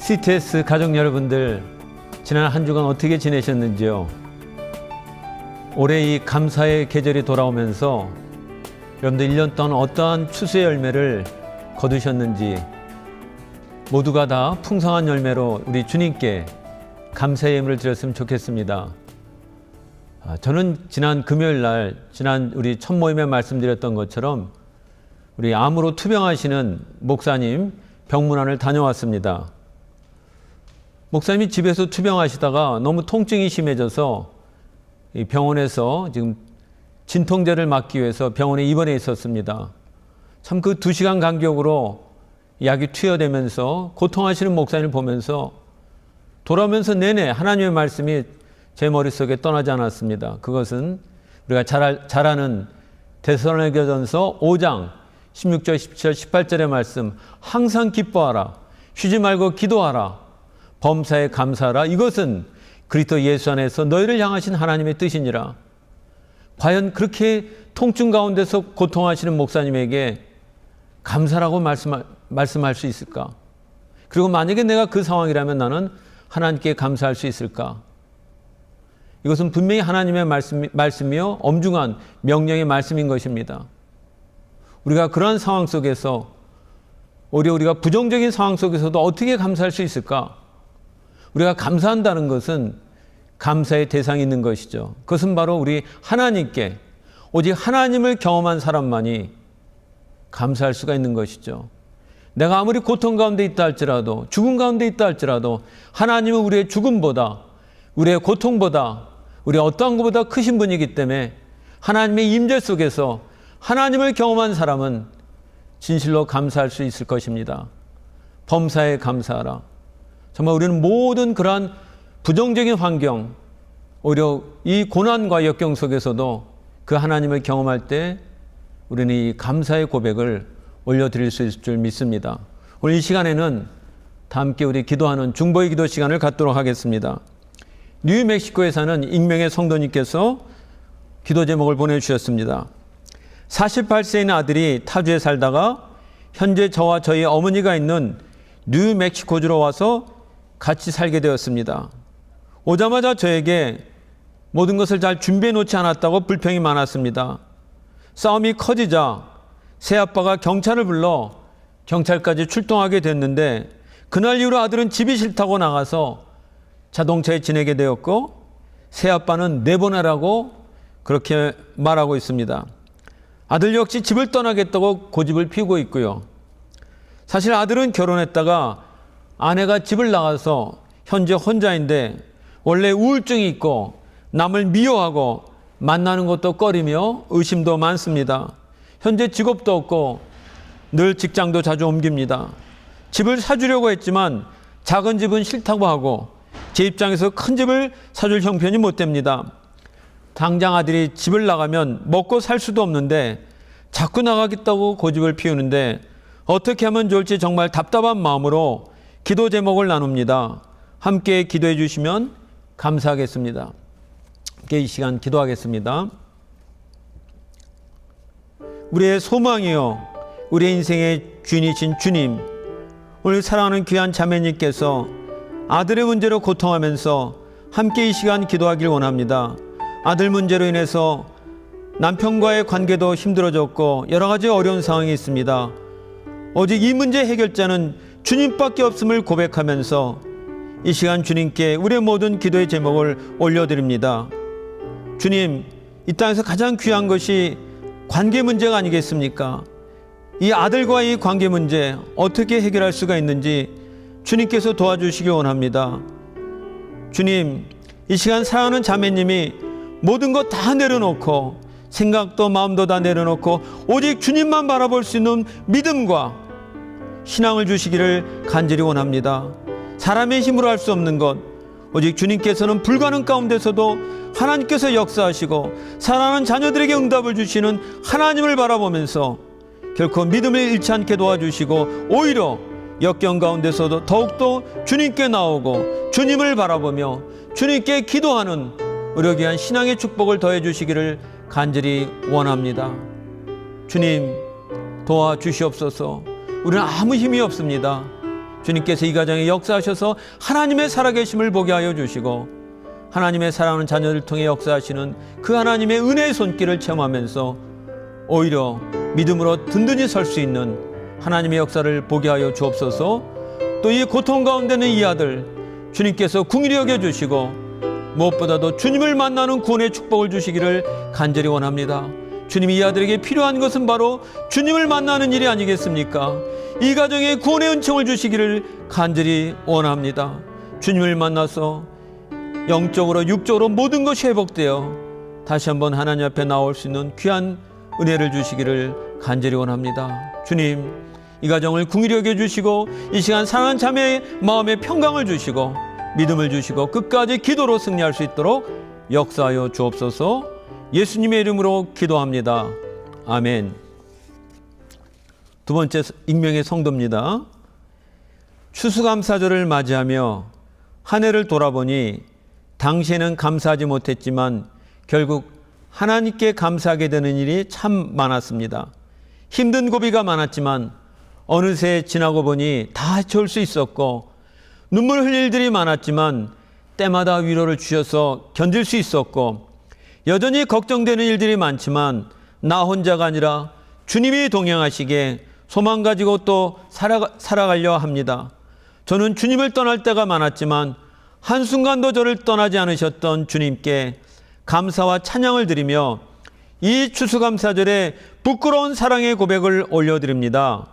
CTS 가족 여러분들, 지난 한 주간 어떻게 지내셨는지요? 올해 이 감사의 계절이 돌아오면서 여러분들 1년 동안 어떠한 추수의 열매를 거두셨는지, 모두가 다 풍성한 열매로 우리 주님께 감사의 예물을 드렸으면 좋겠습니다. 저는 지난 금요일 날, 지난 우리 첫 모임에 말씀드렸던 것처럼 우리 암으로 투병하시는 목사님 병문안을 다녀왔습니다. 목사님이 집에서 투병하시다가 너무 통증이 심해져서 이 병원에서 지금 진통제를 맞기 위해서 병원에 입원해 있었습니다. 참 그 2시간 간격으로 약이 투여되면서 고통하시는 목사님을 보면서 돌아오면서 내내 하나님의 말씀이 제 머릿속에 떠나지 않았습니다. 그것은 우리가 잘 아는 데살로니가전서 5장 16절, 17절, 18절의 말씀, 항상 기뻐하라, 쉬지 말고 기도하라, 범사에 감사하라, 이것은 그리스도 예수 안에서 너희를 향하신 하나님의 뜻이니라. 과연 그렇게 통증 가운데서 고통하시는 목사님에게 감사라고 말씀할 수 있을까? 그리고 만약에 내가 그 상황이라면 나는 하나님께 감사할 수 있을까? 이것은 분명히 하나님의 말씀이요, 엄중한 명령의 말씀인 것입니다. 우리가 그러한 상황 속에서, 오히려 우리가 부정적인 상황 속에서도 어떻게 감사할 수 있을까? 우리가 감사한다는 것은 감사의 대상이 있는 것이죠. 그것은 바로 우리 하나님께, 오직 하나님을 경험한 사람만이 감사할 수가 있는 것이죠. 내가 아무리 고통 가운데 있다 할지라도, 죽음 가운데 있다 할지라도 하나님은 우리의 죽음보다, 우리의 고통보다, 우리 어떠한 것보다 크신 분이기 때문에 하나님의 임재 속에서 하나님을 경험한 사람은 진실로 감사할 수 있을 것입니다. 범사에 감사하라. 정말 우리는 모든 그러한 부정적인 환경, 오히려 이 고난과 역경 속에서도 그 하나님을 경험할 때 우리는 이 감사의 고백을 올려드릴 수 있을 줄 믿습니다. 오늘 이 시간에는 다 함께 우리 기도하는 중보의 기도 시간을 갖도록 하겠습니다. 뉴멕시코에 사는 익명의 성도님께서 기도 제목을 보내주셨습니다. 48세인 아들이 타주에 살다가 현재 저와 저희 어머니가 있는 뉴멕시코주로 와서 같이 살게 되었습니다. 오자마자 저에게 모든 것을 잘 준비해 놓지 않았다고 불평이 많았습니다. 싸움이 커지자 새아빠가 경찰을 불러 경찰까지 출동하게 됐는데, 그날 이후로 아들은 집이 싫다고 나가서 자동차에 지내게 되었고, 새아빠는 내보내라고 그렇게 말하고 있습니다. 아들 역시 집을 떠나겠다고 고집을 피우고 있고요. 사실 아들은 결혼했다가 아내가 집을 나가서 현재 혼자인데 원래 우울증이 있고 남을 미워하고 만나는 것도 꺼리며 의심도 많습니다. 현재 직업도 없고 늘 직장도 자주 옮깁니다. 집을 사주려고 했지만 작은 집은 싫다고 하고 제 입장에서 큰 집을 사줄 형편이 못 됩니다. 당장 아들이 집을 나가면 먹고 살 수도 없는데 자꾸 나가겠다고 고집을 피우는데 어떻게 하면 좋을지 정말 답답한 마음으로 기도 제목을 나눕니다. 함께 기도해 주시면 감사하겠습니다. 함께 이 시간 기도하겠습니다. 우리의 소망이요, 우리의 인생의 주인이신 주님, 오늘 사랑하는 귀한 자매님께서 아들의 문제로 고통하면서 함께 이 시간 기도하길 원합니다. 아들 문제로 인해서 남편과의 관계도 힘들어졌고 여러 가지 어려운 상황이 있습니다. 오직 이 문제 해결자는 주님밖에 없음을 고백하면서 이 시간 주님께 우리의 모든 기도의 제목을 올려드립니다. 주님, 이 땅에서 가장 귀한 것이 관계 문제가 아니겠습니까? 이 아들과 이 관계 문제 어떻게 해결할 수가 있는지 주님께서 도와주시기 원합니다. 주님, 이 시간 사랑하는 자매님이 모든 것 다 내려놓고, 생각도 마음도 다 내려놓고 오직 주님만 바라볼 수 있는 믿음과 신앙을 주시기를 간절히 원합니다. 사람의 힘으로 할 수 없는 것, 오직 주님께서는 불가능 가운데서도 하나님께서 역사하시고 사랑하는 자녀들에게 응답을 주시는 하나님을 바라보면서 결코 믿음을 잃지 않게 도와주시고, 오히려 역경 가운데서도 더욱더 주님께 나오고 주님을 바라보며 주님께 기도하는 우리 귀한 신앙의 축복을 더해 주시기를 간절히 원합니다. 주님, 도와주시옵소서. 우리는 아무 힘이 없습니다. 주님께서 이 가정에 역사하셔서 하나님의 살아계심을 보게 하여 주시고 하나님의 사랑하는 자녀를 통해 역사하시는 그 하나님의 은혜의 손길을 체험하면서 오히려 믿음으로 든든히 설 수 있는 하나님의 역사를 보게 하여 주옵소서. 또 이 고통 가운데는 이 아들 주님께서 긍휼히 여겨주시고 무엇보다도 주님을 만나는 구원의 축복을 주시기를 간절히 원합니다. 주님이 이 아들에게 필요한 것은 바로 주님을 만나는 일이 아니겠습니까? 이 가정에 구원의 은총을 주시기를 간절히 원합니다. 주님을 만나서 영적으로 육적으로 모든 것이 회복되어 다시 한번 하나님 앞에 나올 수 있는 귀한 은혜를 주시기를 간절히 원합니다. 주님, 이 가정을 긍휼히 여겨주시고 이 시간 사랑하는 자매의 마음에 평강을 주시고 믿음을 주시고 끝까지 기도로 승리할 수 있도록 역사하여 주옵소서. 예수님의 이름으로 기도합니다. 아멘. 두 번째 익명의 성도입니다. 추수감사절을 맞이하며 한 해를 돌아보니 당시에는 감사하지 못했지만 결국 하나님께 감사하게 되는 일이 참 많았습니다. 힘든 고비가 많았지만 어느새 지나고 보니 다 헤쳐올 수 있었고 눈물 흘릴 일들이 많았지만 때마다 위로를 주셔서 견딜 수 있었고 여전히 걱정되는 일들이 많지만 나 혼자가 아니라 주님이 동행하시기에 소망 가지고 또 살아가려 합니다. 저는 주님을 떠날 때가 많았지만 한순간도 저를 떠나지 않으셨던 주님께 감사와 찬양을 드리며 이 추수감사절에 부끄러운 사랑의 고백을 올려드립니다.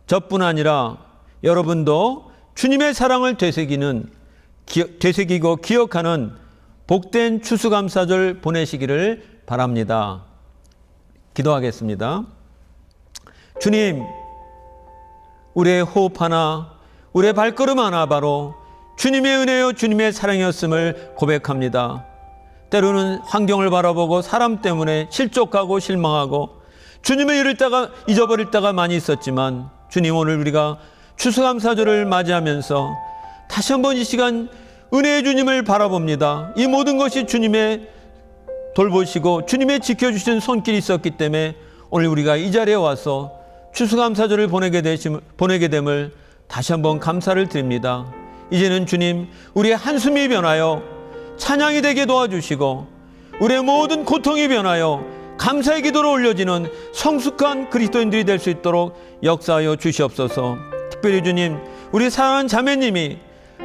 저뿐 아니라 여러분도 주님의 사랑을 되새기고 기억하는 복된 추수감사절 보내시기를 바랍니다. 기도하겠습니다. 주님, 우리의 호흡 하나, 우리의 발걸음 하나 바로 주님의 은혜요 주님의 사랑이었음을 고백합니다. 때로는 환경을 바라보고 사람 때문에 실족하고 실망하고 주님을 잊어버릴 때가 많이 있었지만 주님, 오늘 우리가 추수감사절을 맞이하면서 다시 한번 이 시간 은혜의 주님을 바라봅니다. 이 모든 것이 주님의 돌보시고 주님의 지켜주신 손길이 있었기 때문에 오늘 우리가 이 자리에 와서 추수감사절을 보내게 됨을 다시 한번 감사를 드립니다. 이제는 주님, 우리의 한숨이 변하여 찬양이 되게 도와주시고 우리의 모든 고통이 변하여 감사의 기도로 올려지는 성숙한 그리스도인들이 될 수 있도록 역사하여 주시옵소서. 특별히 주님, 우리 사랑하는 자매님이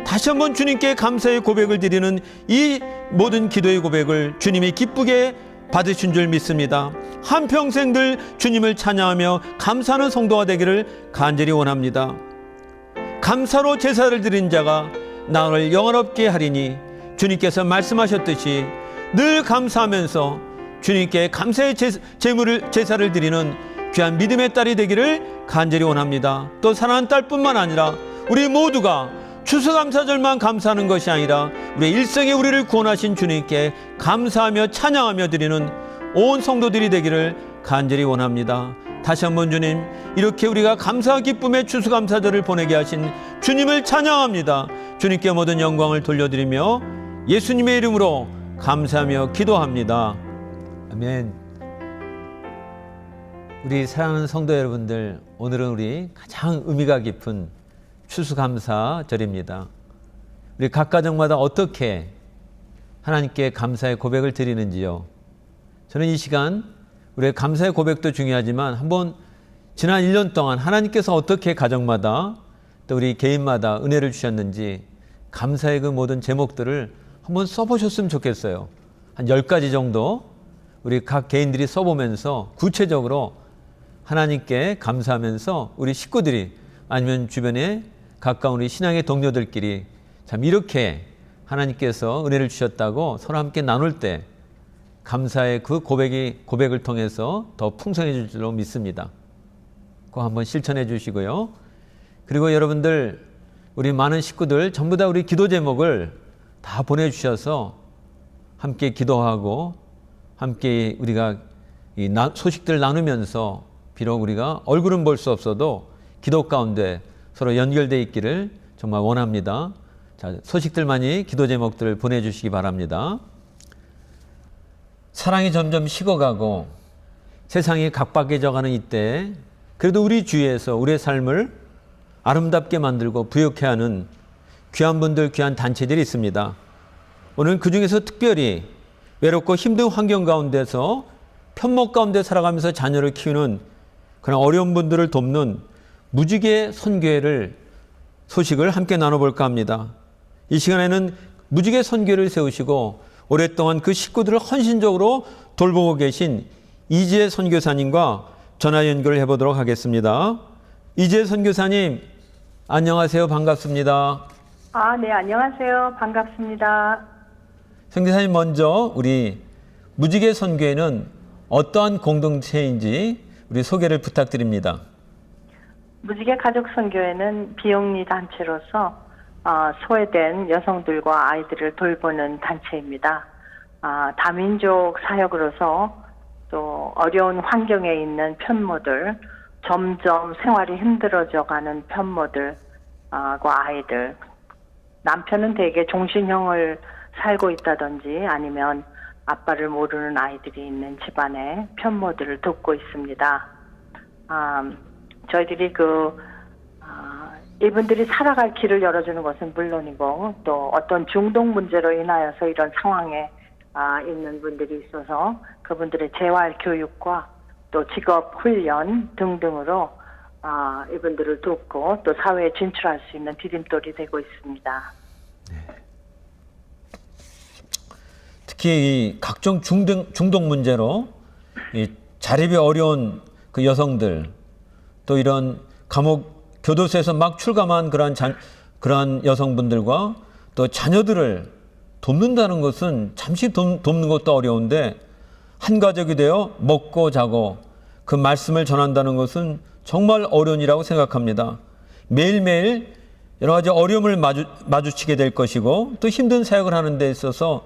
다시 한번 주님께 감사의 고백을 드리는 이 모든 기도의 고백을 주님이 기쁘게 받으신 줄 믿습니다. 한평생들 주님을 찬양하며 감사하는 성도가 되기를 간절히 원합니다. 감사로 제사를 드린 자가 나를 영원롭게 하리니 주님께서 말씀하셨듯이 늘 감사하면서 주님께 감사의 제사를 드리는 귀한 믿음의 딸이 되기를 간절히 원합니다. 또 사랑하는 딸뿐만 아니라 우리 모두가 추수감사절만 감사하는 것이 아니라 우리의 일생에 우리를 구원하신 주님께 감사하며 찬양하며 드리는 온 성도들이 되기를 간절히 원합니다. 다시 한번 주님, 이렇게 우리가 감사와 기쁨의 추수감사절을 보내게 하신 주님을 찬양합니다. 주님께 모든 영광을 돌려드리며 예수님의 이름으로 감사하며 기도합니다. 아멘. 우리 사랑하는 성도 여러분들, 오늘은 우리 가장 의미가 깊은 추수감사절입니다. 우리 각 가정마다 어떻게 하나님께 감사의 고백을 드리는지요. 저는 이 시간 우리의 감사의 고백도 중요하지만 한번 지난 1년 동안 하나님께서 어떻게 가정마다 또 우리 개인마다 은혜를 주셨는지 감사의 그 모든 제목들을 한번 써보셨으면 좋겠어요. 한 10가지 정도 우리 각 개인들이 써보면서 구체적으로 하나님께 감사하면서 우리 식구들이 아니면 주변에 가까운 우리 신앙의 동료들끼리 참 이렇게 하나님께서 은혜를 주셨다고 서로 함께 나눌 때 감사의 그 고백을 통해서 더 풍성해질 줄로 믿습니다. 그거 한번 실천해 주시고요. 그리고 여러분들, 우리 많은 식구들 전부 다 우리 기도 제목을 다 보내주셔서 함께 기도하고 함께 우리가 이 소식들 나누면서 비록 우리가 얼굴은 볼 수 없어도 기도 가운데 서로 연결되어 있기를 정말 원합니다. 자, 소식들 많이 기도 제목들을 보내주시기 바랍니다. 사랑이 점점 식어가고 세상이 각박해져가는 이때 그래도 우리 주위에서 우리의 삶을 아름답게 만들고 부욕해 하는 귀한 분들, 귀한 단체들이 있습니다. 오늘 그중에서 특별히 외롭고 힘든 환경 가운데서 편목 가운데 살아가면서 자녀를 키우는 그런 어려운 분들을 돕는 무지개 선교회를 소식을 함께 나눠볼까 합니다. 이 시간에는 무지개 선교회를 세우시고 오랫동안 그 식구들을 헌신적으로 돌보고 계신 이지혜 선교사님과 전화 연결을 해보도록 하겠습니다. 이지혜 선교사님, 안녕하세요. 반갑습니다. 네, 안녕하세요. 반갑습니다. 선교사님, 먼저 우리 무지개 선교회는 어떠한 공동체인지 우리 소개를 부탁드립니다. 무지개 가족 선교회는 비영리 단체로서 소외된 여성들과 아이들을 돌보는 단체입니다. 다민족 사역으로서 또 어려운 환경에 있는 편모들, 점점 생활이 힘들어져가는 편모들과 아이들, 남편은 대개 종신형을 살고 있다든지 아니면 아빠를 모르는 아이들이 있는 집안의 편모들을 돕고 있습니다. 저희들이 이분들이 살아갈 길을 열어주는 것은 물론이고 또 어떤 중독 문제로 인하여서 이런 상황에 있는 분들이 있어서 그분들의 재활 교육과 또 직업 훈련 등등으로 이분들을 돕고 또 사회에 진출할 수 있는 디딤돌이 되고 있습니다. 네. 특히 이 각종 중독 문제로 이 자립이 어려운 그 여성들, 또 이런 감옥 교도소에서 막 출감한 그러한 여성분들과 또 자녀들을 돕는다는 것은 잠시 돕는 것도 어려운데 한 가족이 되어 먹고 자고 그 말씀을 전한다는 것은 정말 어려운 일이라고 생각합니다. 매일매일 여러 가지 어려움을 마주치게 될 것이고 또 힘든 사역을 하는 데 있어서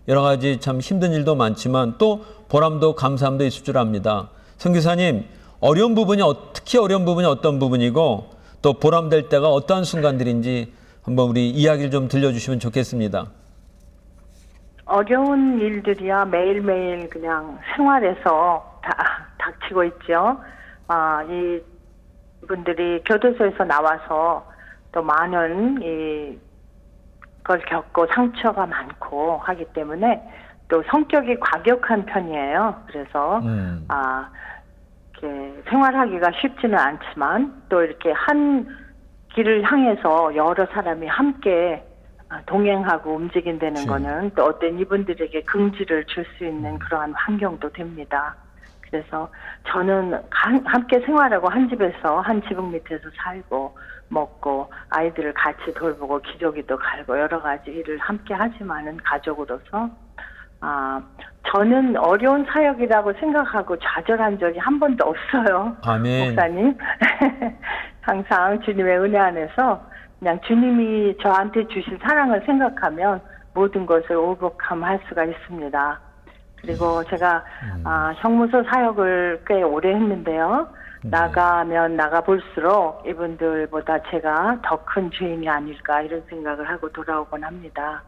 여러 가지 참 힘든 일도 많지만 또 보람도 감사함도 있을 줄 압니다. 선교사님, 특히 어려운 부분이 어떤 부분이고 또 보람될 때가 어떠한 순간들인지 한번 우리 이야기를 좀 들려주시면 좋겠습니다. 어려운 일들이야 매일매일 그냥 생활에서 닥치고 있죠. 이분들이 교도소에서 나와서 또 많은 걸 겪고 상처가 많고 하기 때문에 또 성격이 과격한 편이에요. 그래서 이렇게 생활하기가 쉽지는 않지만 또 이렇게 한 길을 향해서 여러 사람이 함께 동행하고 움직인다는 거는 또 어떤 이분들에게 긍지를 줄 수 있는 그러한 환경도 됩니다. 그래서 저는 함께 생활하고 한 집에서 한 지붕 밑에서 살고 먹고 아이들을 같이 돌보고 기저귀도 갈고 여러 가지 일을 함께 하지만은 가족으로서 저는 어려운 사역이라고 생각하고 좌절한 적이 한 번도 없어요. 아멘. 목사님. 항상 주님의 은혜 안에서 그냥 주님이 저한테 주신 사랑을 생각하면 모든 것을 오버컴할 수가 있습니다. 그리고 제가 형무소 사역을 꽤 오래 했는데요. 나가면 나가볼수록 이분들보다 제가 더 큰 죄인이 아닐까 이런 생각을 하고 돌아오곤 합니다.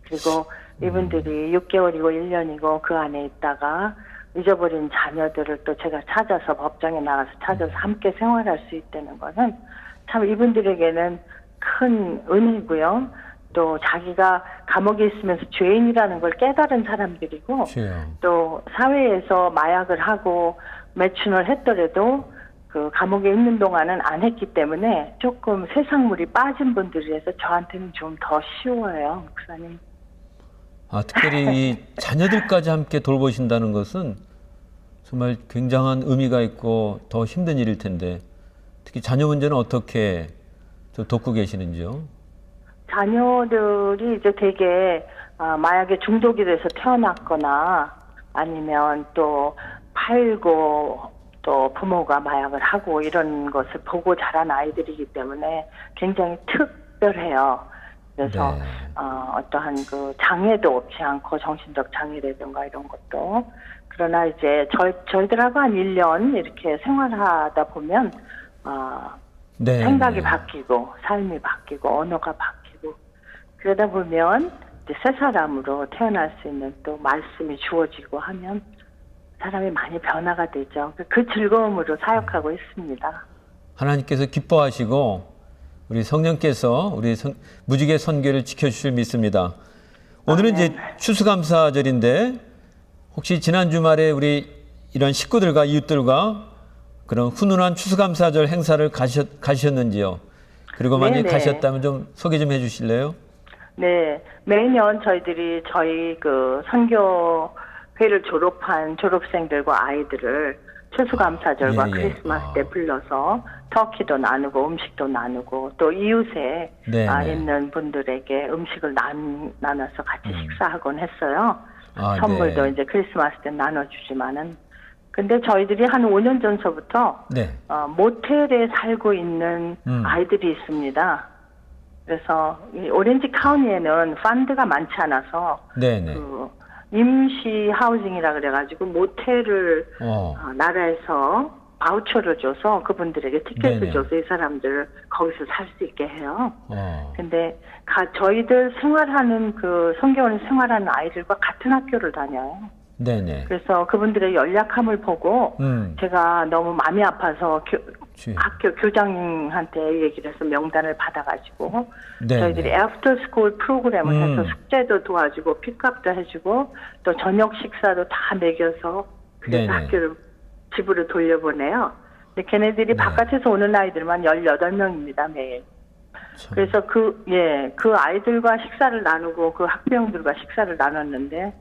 그리고 이분들이 6개월이고 1년이고 그 안에 있다가 잊어버린 자녀들을 또 제가 찾아서 법정에 나가서 찾아서 함께 생활할 수 있다는 것은 참 이분들에게는 큰 은혜고요. 또 자기가 감옥에 있으면서 죄인이라는 걸 깨달은 사람들이고 또 사회에서 마약을 하고 매춘을 했더라도 그 감옥에 있는 동안은 안 했기 때문에 조금 세상물이 빠진 분들이라서 저한테는 좀 더 쉬워요, 목사님. 특별히 이 자녀들까지 함께 돌보신다는 것은 정말 굉장한 의미가 있고 더 힘든 일일 텐데 특히 자녀 문제는 어떻게 좀 돕고 계시는지요? 자녀들이 이제 되게 마약에 중독이 돼서 태어났거나 아니면 또 팔고 또 부모가 마약을 하고 이런 것을 보고 자란 아이들이기 때문에 굉장히 특별해요. 그래서 네. 어떠한 그 장애도 없지 않고 정신적 장애라든가 이런 것도 그러나 이제 저희들하고 한 1년 이렇게 생활하다 보면 생각이 바뀌고 삶이 바뀌고 언어가 바뀌고 그러다 보면 이제 새 사람으로 태어날 수 있는 또 말씀이 주어지고 하면 사람이 많이 변화가 되죠. 그 즐거움으로 사역하고 있습니다. 하나님께서 기뻐하시고 우리 성령께서 우리 무지개 선교를 지켜주실 믿습니다. 오늘은 이제 추수감사절인데 혹시 지난 주말에 우리 이런 식구들과 이웃들과 그런 훈훈한 추수감사절 행사를 가셨는지요? 그리고 만약에 가셨다면 좀 소개 좀 해주실래요? 네, 매년 저희들이 저희 그 선교회를 졸업한 졸업생들과 아이들을 추수감사절과 크리스마스 때 불러서 터키도 나누고 음식도 나누고 또 이웃에 있는 분들에게 음식을 나눠서 같이 식사하곤 했어요. 선물도 이제 크리스마스 때 나눠주지만은. 근데 저희들이 한 5년 전서부터 모텔에 살고 있는 아이들이 있습니다. 그래서 이 오렌지 카운티에는 펀드가 많지 않아서 그 임시 하우징이라 그래가지고 모텔을 나라에서 바우처를 줘서 그분들에게 티켓을 줘서 이 사람들 거기서 살 수 있게 해요. 근데 저희들 생활하는 그 성교원 생활하는 아이들과 같은 학교를 다녀요. 그래서 그분들의 연약함을 보고 제가 너무 마음이 아파서 학교 교장님한테 얘기를 해서 명단을 받아가지고 저희들이 애프터 스쿨 프로그램을 해서 숙제도 도와주고 픽업도 해주고 또 저녁 식사도 다 먹여서 그래서 학교를 집으로 돌려보내요. 근데 걔네들이 바깥에서 오는 아이들만 18명입니다, 매일. 그래서 그 아이들과 식사를 나누고 그 학부형들과 식사를 나눴는데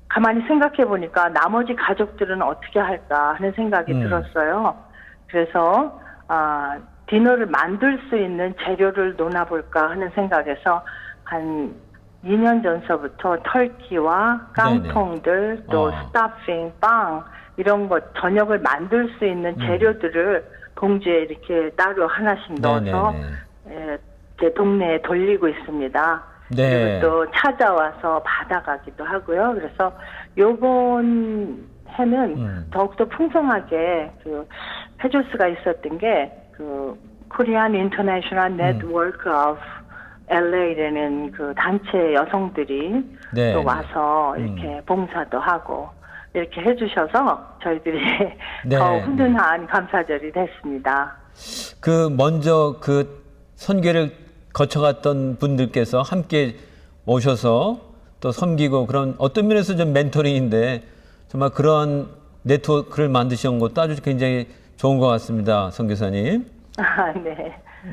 가만히 생각해 보니까 나머지 가족들은 어떻게 할까 하는 생각이 들었어요. 그래서 디너를 만들 수 있는 재료를 논아볼까 하는 생각에서 한 2년 전서부터 터키와 깡통들 또 스타핑, 빵 이런 것 저녁을 만들 수 있는 재료들을 봉지에 이렇게 따로 하나씩 넣어서 제 동네에 돌리고 있습니다. 그리고 또 찾아와서 받아가기도 하고요. 그래서 요번 해는 더욱더 풍성하게 해줄 수가 있었던 게 코리안 인터내셔널 네트워크 오브 LA라는 그 단체 여성들이 또 와서 이렇게 봉사도 하고 이렇게 해주셔서 저희들이 더 훈훈한 감사절이 됐습니다. 먼저 선교를 거쳐갔던 분들께서 함께 오셔서 또 섬기고 그런 어떤 면에서 좀 멘토링인데 정말 그런 네트워크를 만드신 것도 아주 굉장히 좋은 것 같습니다, 선교사님.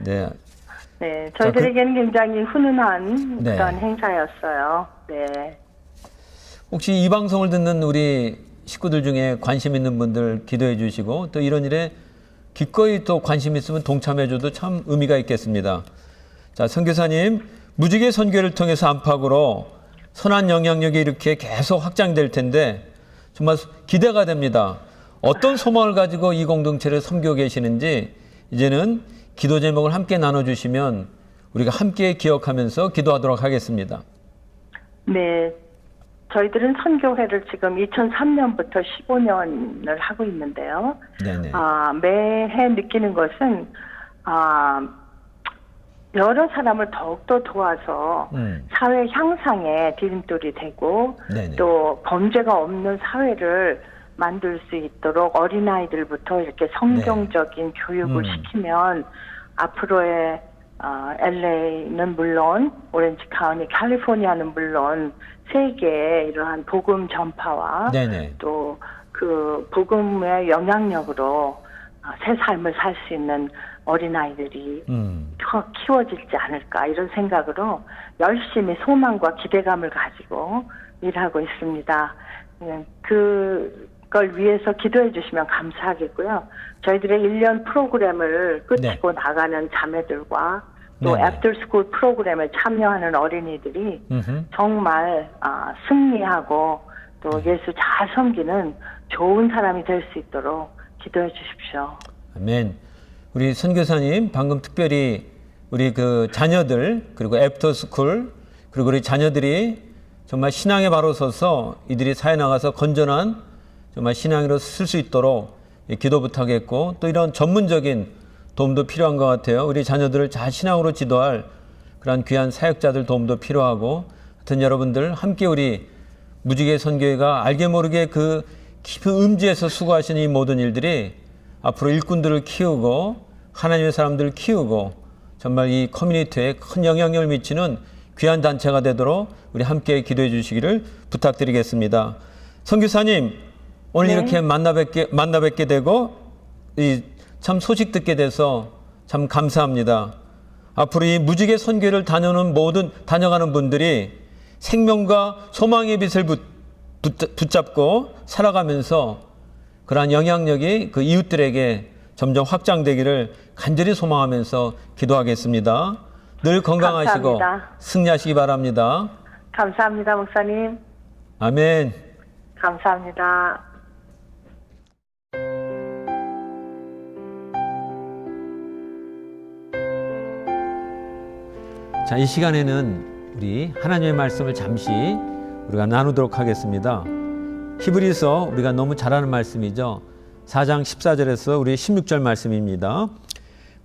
네, 저희들에게는 굉장히 훈훈한 그런 행사였어요. 혹시 이 방송을 듣는 우리 식구들 중에 관심 있는 분들 기도해 주시고 또 이런 일에 기꺼이 또 관심 있으면 동참해 줘도 참 의미가 있겠습니다. 자, 선교사님, 무지개 선교를 통해서 안팎으로 선한 영향력이 이렇게 계속 확장될 텐데 정말 기대가 됩니다. 어떤 소망을 가지고 이 공동체를 섬기고 계시는지 이제는 기도 제목을 함께 나눠주시면 우리가 함께 기억하면서 기도하도록 하겠습니다. 네, 저희들은 선교회를 지금 2003년부터 15년을 하고 있는데요. 매해 느끼는 것은 여러 사람을 더욱더 도와서 사회 향상에 디딤돌이 되고 또 범죄가 없는 사회를 만들 수 있도록 어린아이들부터 이렇게 성경적인 교육을 시키면 앞으로의 LA는 물론 오렌지 카운티, 캘리포니아는 물론 세계에 이러한 복음 전파와 또 그 복음의 영향력으로 새 삶을 살 수 있는 어린아이들이 더 키워지지 않을까 이런 생각으로 열심히 소망과 기대감을 가지고 일하고 있습니다. 그걸 위해서 기도해 주시면 감사하겠고요. 저희들의 1년 프로그램을 끝이고 나가는 자매들과 또 애프터스쿨 프로그램에 참여하는 어린이들이 정말 승리하고 또 예수 잘 섬기는 좋은 사람이 될 수 있도록 기도해 주십시오. 아멘. 우리 선교사님 방금 특별히 우리 그 자녀들 그리고 애프터스쿨 그리고 우리 자녀들이 정말 신앙에 바로 서서 이들이 사회 나가서 건전한 정말 신앙으로 쓸 수 있도록 기도 부탁했고 또 이런 전문적인 도움도 필요한 것 같아요. 우리 자녀들을 잘 신앙으로 지도할 그런 귀한 사역자들 도움도 필요하고 하여튼 여러분들 함께 우리 무지개 선교회가 알게 모르게 그 깊은 음지에서 수고하시는 이 모든 일들이 앞으로 일꾼들을 키우고 하나님의 사람들을 키우고 정말 이 커뮤니티에 큰 영향력을 미치는 귀한 단체가 되도록 우리 함께 기도해 주시기를 부탁드리겠습니다. 선교사님, 오늘 네. 이렇게 만나 뵙게 되고 참 소식 듣게 돼서 참 감사합니다. 앞으로 이 무지개 선교를 다녀가는 분들이 생명과 소망의 빛을 붙잡고 살아가면서 그러한 영향력이 그 이웃들에게 점점 확장되기를 간절히 소망하면서 기도하겠습니다. 늘 건강하시고 감사합니다. 승리하시기 바랍니다. 감사합니다, 목사님. 아멘. 감사합니다. 자, 이 시간에는 우리 하나님의 말씀을 잠시 우리가 나누도록 하겠습니다. 히브리서 우리가 너무 잘 아는 말씀이죠. 4장 14절에서 우리 16절 말씀입니다.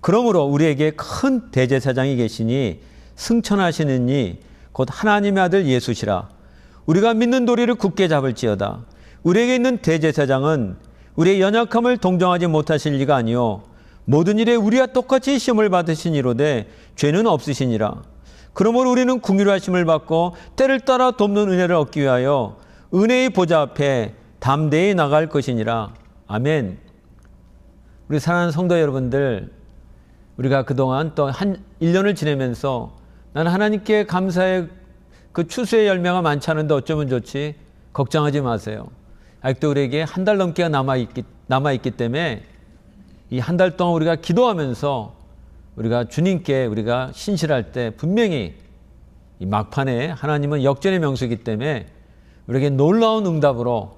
그러므로 우리에게 큰 대제사장이 계시니 승천하시는 이 곧 하나님의 아들 예수시라. 우리가 믿는 도리를 굳게 잡을지어다. 우리에게 있는 대제사장은 우리의 연약함을 동정하지 못하실 리가 아니요 모든 일에 우리와 똑같이 시험을 받으시니로되 죄는 없으시니라. 그러므로 우리는 긍휼하심을 받고 때를 따라 돕는 은혜를 얻기 위하여 은혜의 보좌 앞에 담대히 나갈 것이니라. 아멘. 우리 사랑하는 성도 여러분들, 우리가 그동안 또 1년을 지내면서 나는 하나님께 감사의 그 추수의 열매가 많지 않은데 어쩌면 좋지? 걱정하지 마세요. 아직도 우리에게 한 달 넘게 남아있기 때문에 이 한 달 동안 우리가 기도하면서 우리가 주님께 우리가 신실할 때 분명히 이 막판에 하나님은 역전의 명수이기 때문에 우리에게 놀라운 응답으로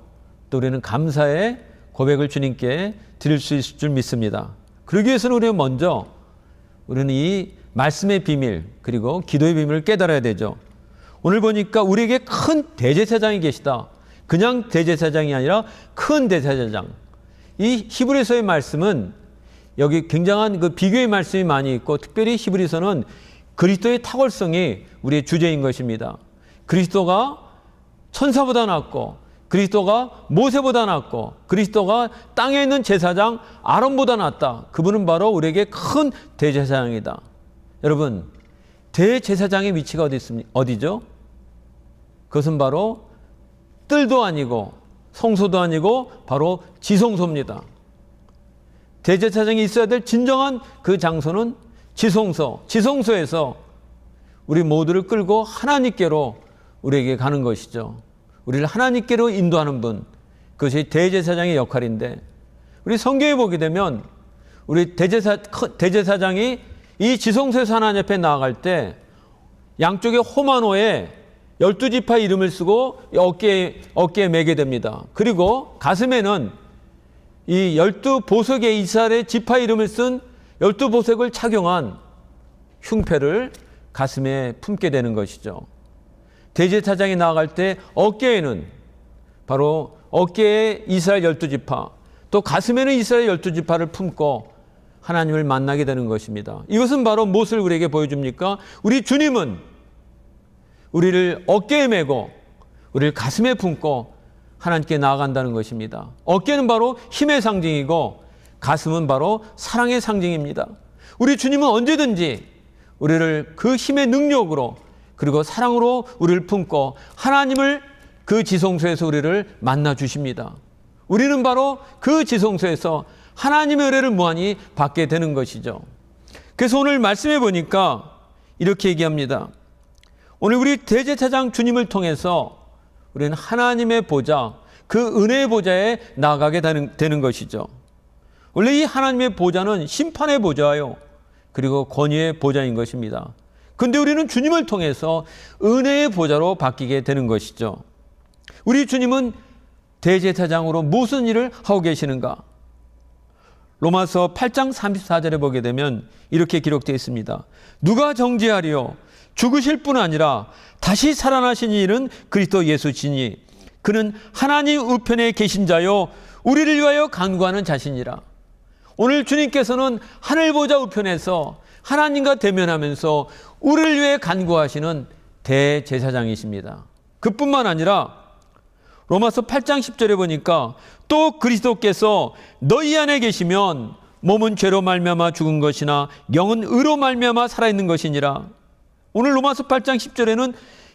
또 우리는 감사의 고백을 주님께 드릴 수 있을 줄 믿습니다. 그러기 위해서는 우리는 이 말씀의 비밀 그리고 기도의 비밀을 깨달아야 되죠. 오늘 보니까 우리에게 큰 대제사장이 계시다. 그냥 대제사장이 아니라 큰 대제사장. 이 히브리서의 말씀은 여기 굉장한 그 비교의 말씀이 많이 있고 특별히 히브리서는 그리스도의 탁월성이 우리의 주제인 것입니다. 그리스도가 천사보다 낫고 그리스도가 모세보다 낫고 그리스도가 땅에 있는 제사장 아론보다 낫다. 그분은 바로 우리에게 큰 대제사장이다. 여러분, 대제사장의 위치가 어디죠? 그것은 바로 뜰도 아니고 성소도 아니고 바로 지성소입니다. 대제사장이 있어야 될 진정한 그 장소는 지성소. 지성소에서 우리 모두를 끌고 하나님께로 우리에게 가는 것이죠. 우리를 하나님께로 인도하는 분. 그것이 대제사장의 역할인데 우리 성경에 보게 되면 우리 대제사장이 이 지성소에서 하나님 앞에 나아갈 때 양쪽에 호마노에 12지파 이름을 쓰고 어깨에 매게 됩니다. 그리고 가슴에는 이 12보석의 이스라엘의 지파 이름을 쓴 12보석을 착용한 흉패를 가슴에 품게 되는 것이죠. 대제사장이 나아갈 때 어깨에는 바로 어깨에 이스라엘 12지파 또 가슴에는 이스라엘 12지파를 품고 하나님을 만나게 되는 것입니다. 이것은 바로 무엇을 우리에게 보여줍니까? 우리 주님은 우리를 어깨에 메고 우리를 가슴에 품고 하나님께 나아간다는 것입니다. 어깨는 바로 힘의 상징이고 가슴은 바로 사랑의 상징입니다. 우리 주님은 언제든지 우리를 그 힘의 능력으로 그리고 사랑으로 우리를 품고 하나님을 그 지성소에서 우리를 만나 주십니다. 우리는 바로 그 지성소에서 하나님의 은혜를 무한히 받게 되는 것이죠. 그래서 오늘 말씀해 보니까 이렇게 얘기합니다. 오늘 우리 대제사장 주님을 통해서 우리는 하나님의 보좌, 그 은혜의 보좌에 나아가게 되는 것이죠. 원래 이 하나님의 보좌는 심판의 보좌요. 그리고 권위의 보좌인 것입니다. 그런데 우리는 주님을 통해서 은혜의 보좌로 바뀌게 되는 것이죠. 우리 주님은 대제사장으로 무슨 일을 하고 계시는가? 로마서 8장 34절에 보게 되면 이렇게 기록되어 있습니다. 누가 정죄하리요? 죽으실 뿐 아니라 다시 살아나신 이는 그리스도 예수시니 그는 하나님 우편에 계신 자요 우리를 위하여 간구하는 자신이라. 오늘 주님께서는 하늘 보좌 우편에서 하나님과 대면하면서 우리를 위해 간구하시는 대제사장이십니다. 그뿐만 아니라 로마서 8장 10절에 보니까 또 그리스도께서 너희 안에 계시면 몸은 죄로 말미암아 죽은 것이나 영은 의로 말미암아 살아있는 것이니라. 오늘 로마서 8장 10절에는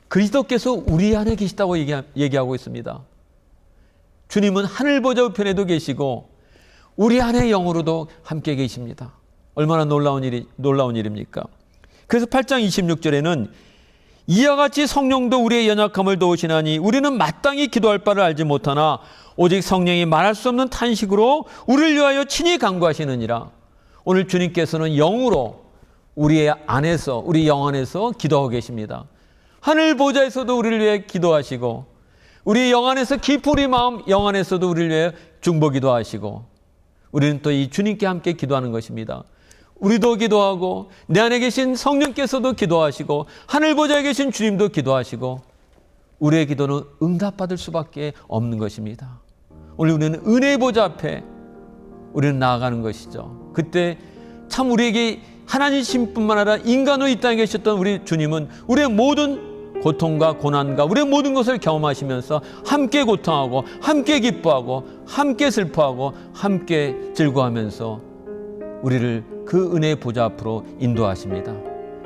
그리스도께서 우리 안에 계시다고 얘기하고 있습니다. 주님은 하늘 보좌 우편에도 계시고 우리 안에 영으로도 함께 계십니다. 얼마나 놀라운 일입니까? 그래서 8장 26절에는 이와 같이 성령도 우리의 연약함을 도우시나니 우리는 마땅히 기도할 바를 알지 못하나 오직 성령이 말할 수 없는 탄식으로 우리를 위하여 친히 간구하시느니라. 오늘 주님께서는 영으로 우리의 안에서, 우리 영 안에서 기도하고 계십니다. 하늘 보좌에서도 우리를 위해 기도하시고 우리 영 안에서 깊은 우리 마음 영 안에서도 우리를 위해 중보기도 하시고 우리는 또 이 주님께 함께 기도하는 것입니다. 우리도 기도하고 내 안에 계신 성령께서도 기도하시고 하늘 보좌에 계신 주님도 기도하시고 우리의 기도는 응답받을 수밖에 없는 것입니다. 오늘 우리는 은혜의 보좌 앞에 우리는 나아가는 것이죠. 그때 참 우리에게 하나님뿐만 아니라 인간으로 이 땅에 계셨던 우리 주님은 우리의 모든 고통과 고난과 우리의 모든 것을 경험하시면서 함께 고통하고 함께 기뻐하고 함께 슬퍼하고 함께 즐거워하면서 우리를 그 은혜의 보좌 앞으로 인도하십니다.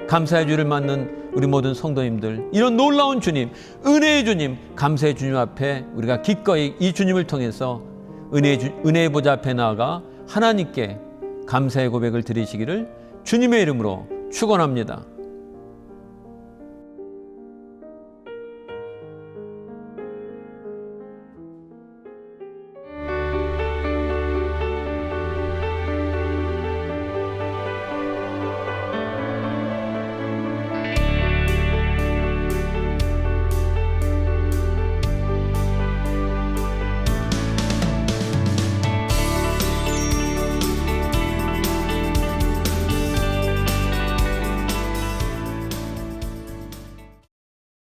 감사의 주를 맞는 우리 모든 성도님들, 이런 놀라운 주님, 은혜의 주님, 감사의 주님 앞에 우리가 기꺼이 이 주님을 통해서 은혜의 보좌 앞에 나아가 하나님께 감사의 고백을 드리시기를 주님의 이름으로 축원합니다.